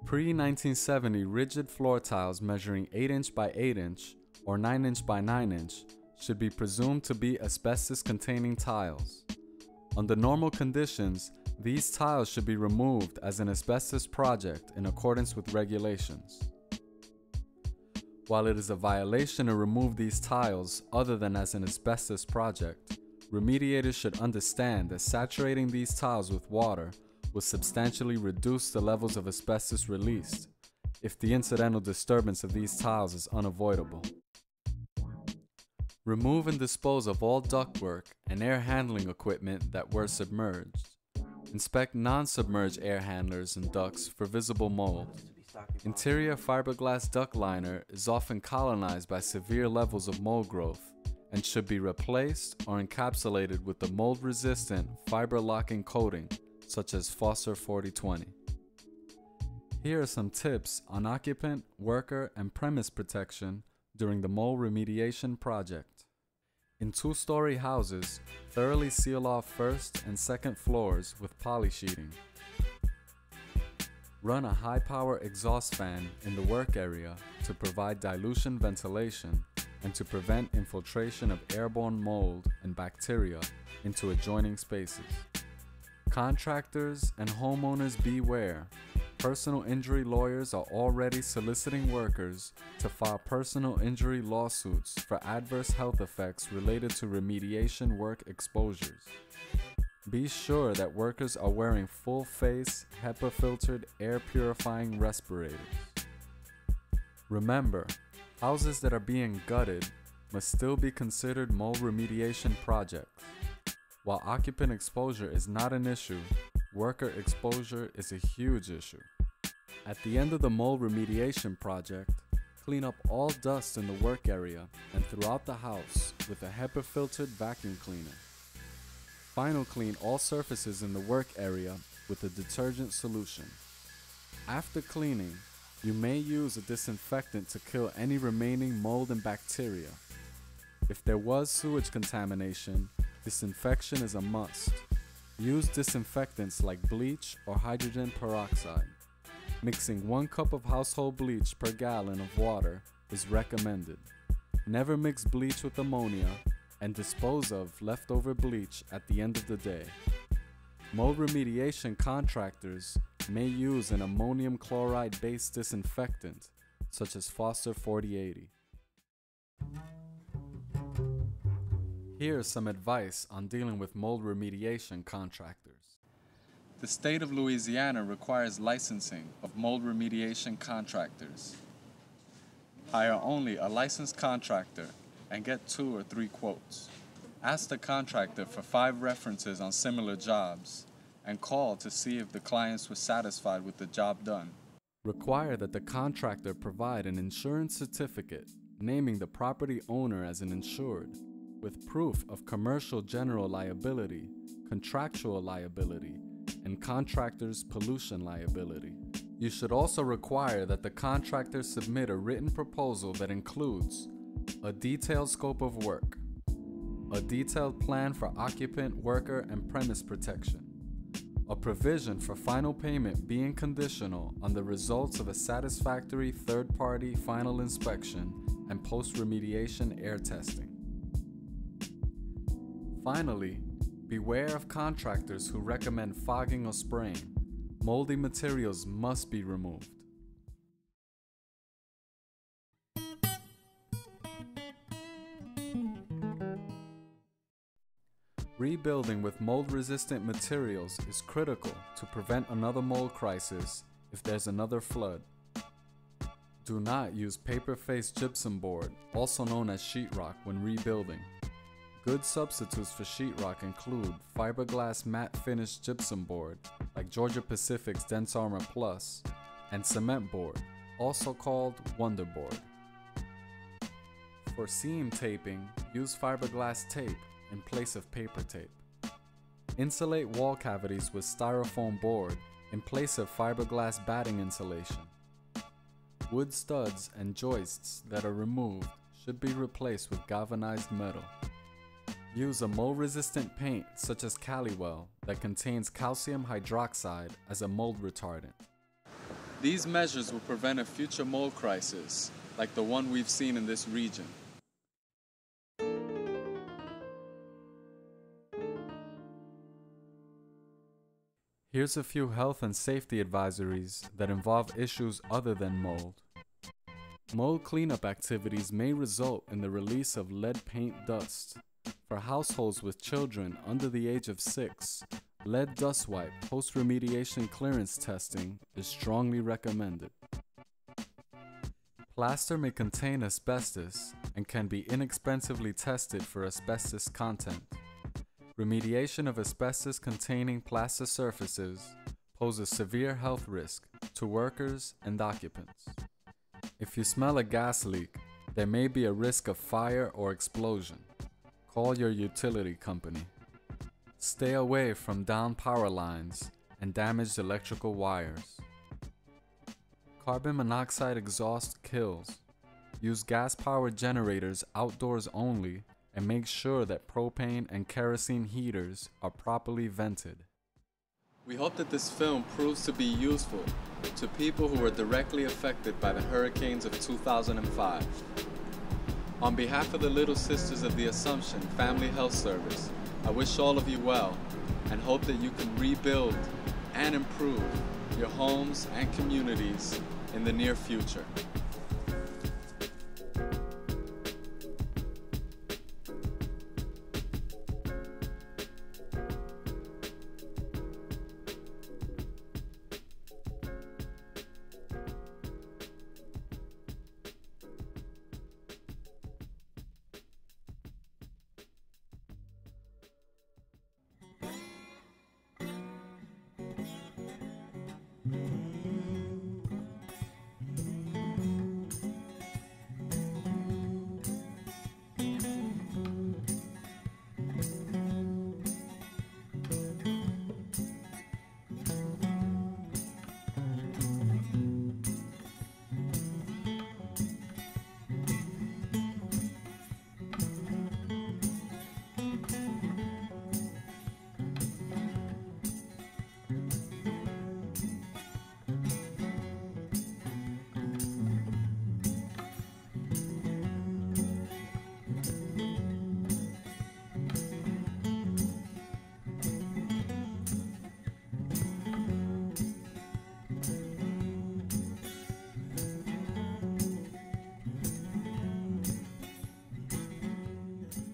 Pre-1970 rigid floor tiles measuring 8" by 8" or 9" by 9" should be presumed to be asbestos-containing tiles. Under normal conditions, these tiles should be removed as an asbestos project in accordance with regulations. While it is a violation to remove these tiles other than as an asbestos project, remediators should understand that saturating these tiles with water will substantially reduce the levels of asbestos released if the incidental disturbance of these tiles is unavoidable. Remove and dispose of all ductwork and air handling equipment that were submerged. Inspect non-submerged air handlers and ducts for visible mold. Interior fiberglass duct liner is often colonized by severe levels of mold growth and should be replaced or encapsulated with the mold-resistant fiber-locking coating such as Foster 4020. Here are some tips on occupant, worker, and premise protection during the mold remediation project. In two-story houses, thoroughly seal off first and second floors with poly sheeting. Run a high-power exhaust fan in the work area to provide dilution ventilation and to prevent infiltration of airborne mold and bacteria into adjoining spaces. Contractors and homeowners beware. Personal injury lawyers are already soliciting workers to file personal injury lawsuits for adverse health effects related to remediation work exposures. Be sure that workers are wearing full-face, HEPA-filtered air-purifying respirators. Remember, houses that are being gutted must still be considered mold remediation projects. While occupant exposure is not an issue, worker exposure is a huge issue. At the end of the mold remediation project, clean up all dust in the work area and throughout the house with a HEPA-filtered vacuum cleaner. Final clean all surfaces in the work area with a detergent solution. After cleaning, you may use a disinfectant to kill any remaining mold and bacteria. If there was sewage contamination, disinfection is a must. Use disinfectants like bleach or hydrogen peroxide. Mixing 1 cup of household bleach per gallon of water is recommended. Never mix bleach with ammonia and dispose of leftover bleach at the end of the day. Mold remediation contractors may use an ammonium chloride-based disinfectant, such as Foster 4080. Here's some advice on dealing with mold remediation contractors. The state of Louisiana requires licensing of mold remediation contractors. Hire only a licensed contractor and get 2 or 3 quotes. Ask the contractor for 5 references on similar jobs and call to see if the clients were satisfied with the job done. Require that the contractor provide an insurance certificate naming the property owner as an insured, with proof of commercial general liability, contractual liability, and contractor's pollution liability. You should also require that the contractor submit a written proposal that includes a detailed scope of work, a detailed plan for occupant, worker, and premise protection, a provision for final payment being conditional on the results of a satisfactory third-party final inspection and post-remediation air testing. Finally, beware of contractors who recommend fogging or spraying. Moldy materials must be removed. Rebuilding with mold-resistant materials is critical to prevent another mold crisis if there's another flood. Do not use paper-faced gypsum board, also known as sheetrock, when rebuilding. Good substitutes for sheetrock include fiberglass matte finished gypsum board, like Georgia Pacific's Dense Armor Plus, and cement board, also called Wonder Board. For seam taping, use fiberglass tape in place of paper tape. Insulate wall cavities with styrofoam board in place of fiberglass batting insulation. Wood studs and joists that are removed should be replaced with galvanized metal. Use a mold-resistant paint such as Caliwell that contains calcium hydroxide as a mold retardant. These measures will prevent a future mold crisis like the one we've seen in this region. Here's a few health and safety advisories that involve issues other than mold. Mold cleanup activities may result in the release of lead paint dust. For households with children under the age of 6, lead dust wipe post-remediation clearance testing is strongly recommended. Plaster may contain asbestos and can be inexpensively tested for asbestos content. Remediation of asbestos-containing plaster surfaces poses severe health risk to workers and occupants. If you smell a gas leak, there may be a risk of fire or explosion. Call your utility company. Stay away from downed power lines and damaged electrical wires. Carbon monoxide exhaust kills. Use gas-powered generators outdoors only and make sure that propane and kerosene heaters are properly vented. We hope that this film proves to be useful to people who were directly affected by the hurricanes of 2005. On behalf of the Little Sisters of the Assumption Family Health Service, I wish all of you well and hope that you can rebuild and improve your homes and communities in the near future.